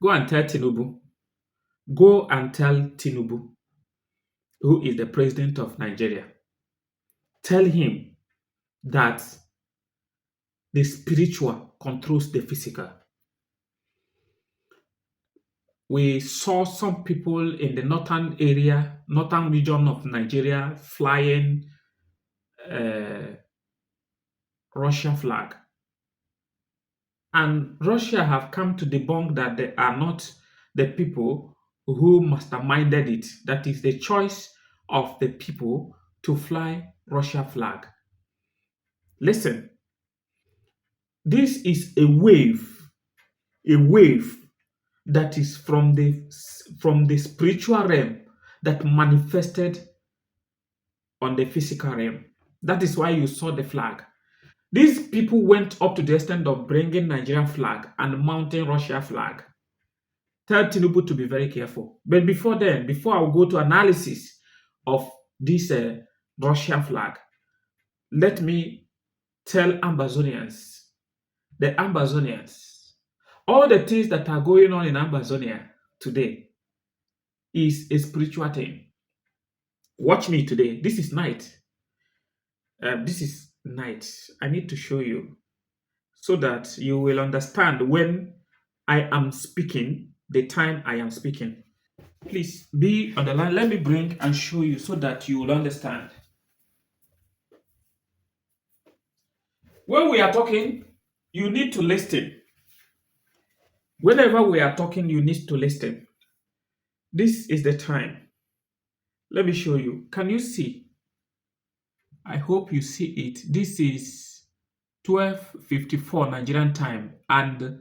Go and tell Tinubu. Go and tell Tinubu, who is the president of Nigeria. Tell him that the spiritual controls the physical. We saw some people in the northern region of Nigeria flying Russia flag. And Russia have come to debunk that they are not the people who masterminded it. That is the choice of the people to fly Russia flag. Listen, this is a wave that is from the spiritual realm that manifested on the physical realm. That is why you saw the flag. These people went up to the extent of bringing Nigerian flag and mounting Russia flag. Tell Tinubu to be very careful. But before I will go to analysis of this Russian flag, let me tell Ambazonians, all the things that are going on in Ambazonia today is a spiritual thing. Watch me today. This is night. I need to show you so that you will understand when I am speaking, the time I am speaking. Please be on the line. Let me bring and show you so that you will understand. When we are talking, you need to listen. Whenever we are talking, you need to listen. This is the time. Let me show you. Can you see? I hope you see it. This is 12:54 Nigerian time and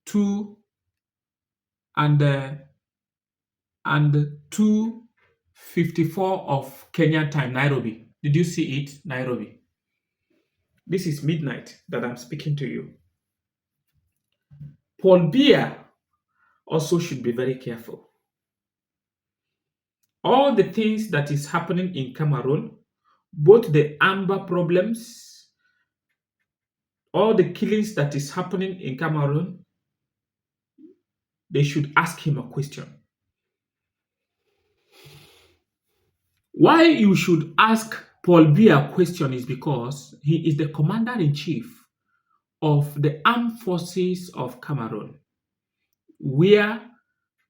2:54 of Kenyan time, Nairobi. Did you see it, Nairobi? This is midnight that I'm speaking to you. Paul Biya also should be very careful. All the things that is happening in Cameroon, both the amber problems, all the killings that is happening in Cameroon, they should ask him a question. Why you should ask Paul Biya a question is because he is the commander-in-chief of the armed forces of Cameroon, where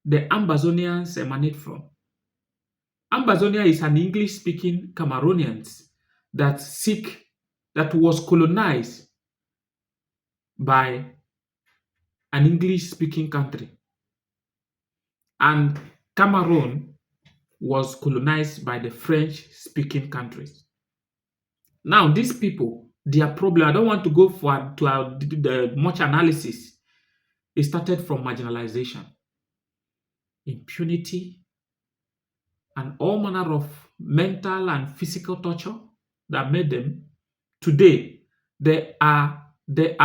the Ambazonians emanate from. Ambazonia is an English-speaking Cameroonians that was colonized by an English-speaking country. And Cameroon was colonized by the French-speaking countries. Now, these people, their problem, I don't want to go to much analysis. It started from marginalization, impunity, and all manner of mental and physical torture that made them. Today, they are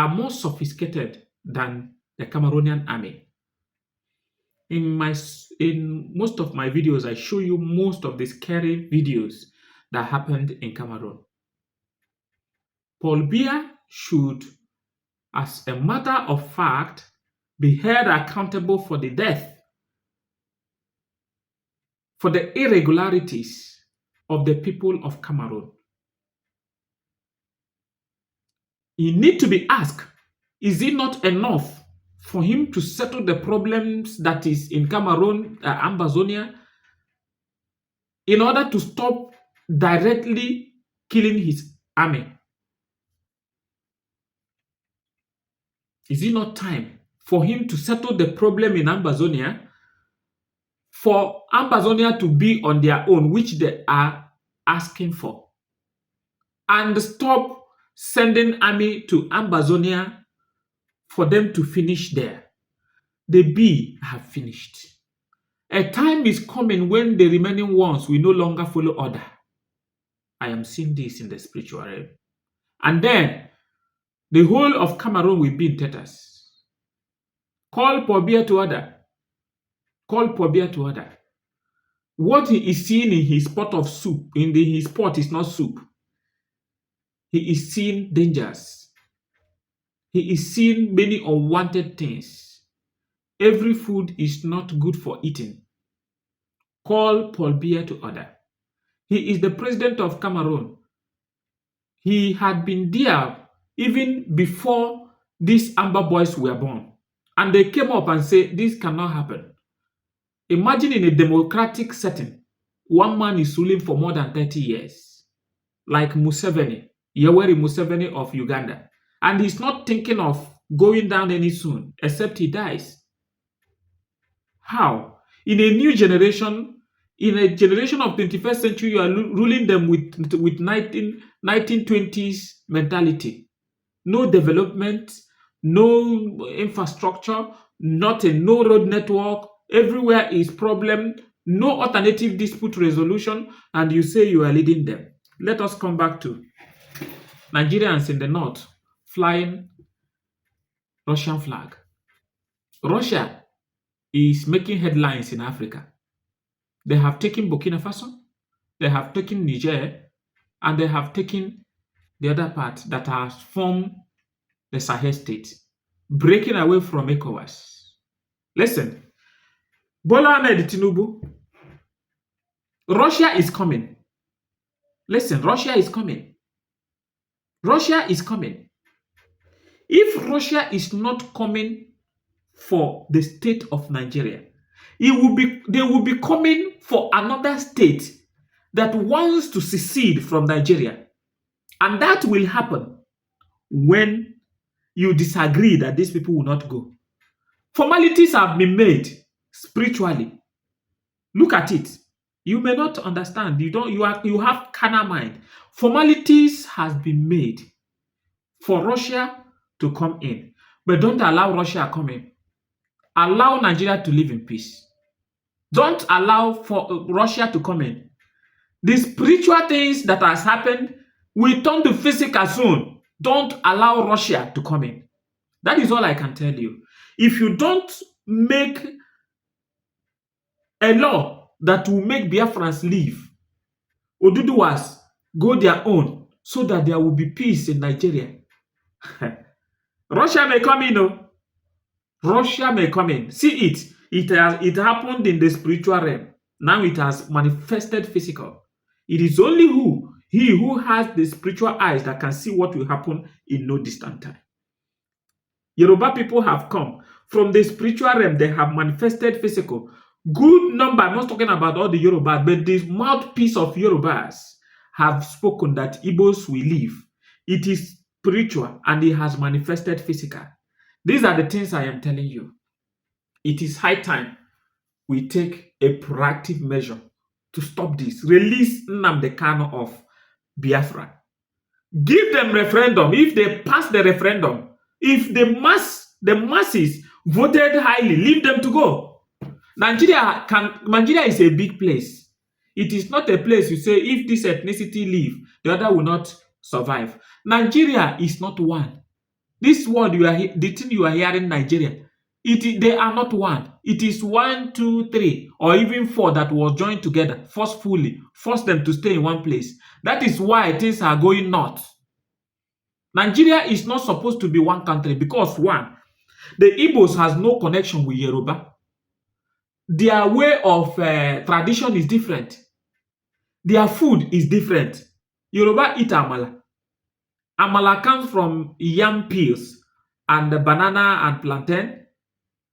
more sophisticated than the Cameroonian army. In most of my videos, I show you most of the scary videos that happened in Cameroon. Paul Biya should, as a matter of fact, be held accountable for the death, for the irregularities of the people of Cameroon. He need to be asked, is it not enough for him to settle the problems that is in Cameroon, Ambazonia, in order to stop directly killing his army? Is it not time for him to settle the problem in Ambazonia, for Ambazonia to be on their own, which they are asking for, and stop sending army to Ambazonia for them to finish there? The bee have finished. A time is coming when the remaining ones will no longer follow order. I am seeing this in the spiritual realm. And then the whole of Cameroon will be in tatters. Call Paul Biya to order. Call Paul Biya to order. What he is seeing in his pot of soup, his pot is not soup. He is seeing dangers. He is seeing many unwanted things. Every food is not good for eating. Call Paul Biya to order. He is the president of Cameroon. He had been there even before these Amber Boys were born. And they came up and said, this cannot happen. Imagine in a democratic setting, one man is ruling for more than 30 years, like Museveni, Yoweri Museveni of Uganda. And he's not thinking of going down any soon, except he dies. How? In a new generation, in a generation of 21st century, you are ruling them with 1920s mentality. No development, no infrastructure, nothing, no road network. Everywhere is problem, no alternative dispute resolution, and you say you are leading them. Let us come back to Nigerians in the north flying Russian flag. Russia is making headlines in Africa. They have taken Burkina Faso, they have taken Niger, and they have taken the other part that has formed the Sahel state, breaking away from ECOWAS. Listen, Bola Ahmed Tinubu, Russia is coming. Listen, Russia is coming. Russia is coming. If Russia is not coming for the state of Nigeria, they will be coming for another state that wants to secede from Nigeria. And that will happen when you disagree that these people will not go. Formalities have been made spiritually. Look at it. You may not understand. You have carnal mind. Formalities has been made for Russia to come in. But don't allow Russia come in. Allow Nigeria to live in peace. Don't allow for Russia to come in. The spiritual things that has happened will turn to physical soon. Don't allow Russia to come in. That is all I can tell you. If you don't make a law that will make Biafrans leave, Oduduwas go their own so that there will be peace in Nigeria. Russia may come in, no? Russia may come in. See it. It happened in the spiritual realm. Now it has manifested physical. It is only he who has the spiritual eyes that can see what will happen in no distant time. Yoruba people have come from the spiritual realm. They have manifested physical. Good number. I'm not talking about all the Yorubas, but the mouthpiece of Yorubas have spoken that Igbos will leave. It is spiritual and it has manifested physical. These are the things I am telling you. It is high time we take a proactive measure to stop this. Release Nnamdi Kanu of Biafra. Give them referendum. If they pass the referendum, if the masses voted highly, leave them to go. Nigeria is a big place. It is not a place you say if this ethnicity leave, the other will not survive. Nigeria is not one. This word the thing you are hearing, Nigeria, they are not one. It is 1, 2, 3, or even 4 that was joined together forcefully, force them to stay in one place. That is why things are going north. Nigeria is not supposed to be one country because, one, the Igbos has no connection with Yoruba. Their way of tradition is different. Their food is different. Yoruba eat amala. Amala comes from yam peels and the banana and plantain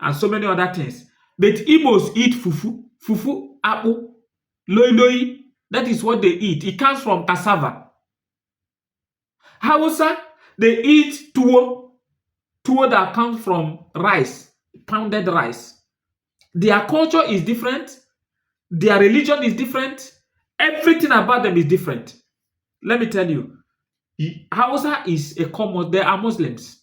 and so many other things. But Igbos eat fufu, apu, loi. That is what they eat. It comes from cassava. Hausa, they eat tuwo that comes from rice, pounded rice. Their culture is different. Their religion is different. Everything about them is different. Let me tell you, Hausa is a common. They are Muslims.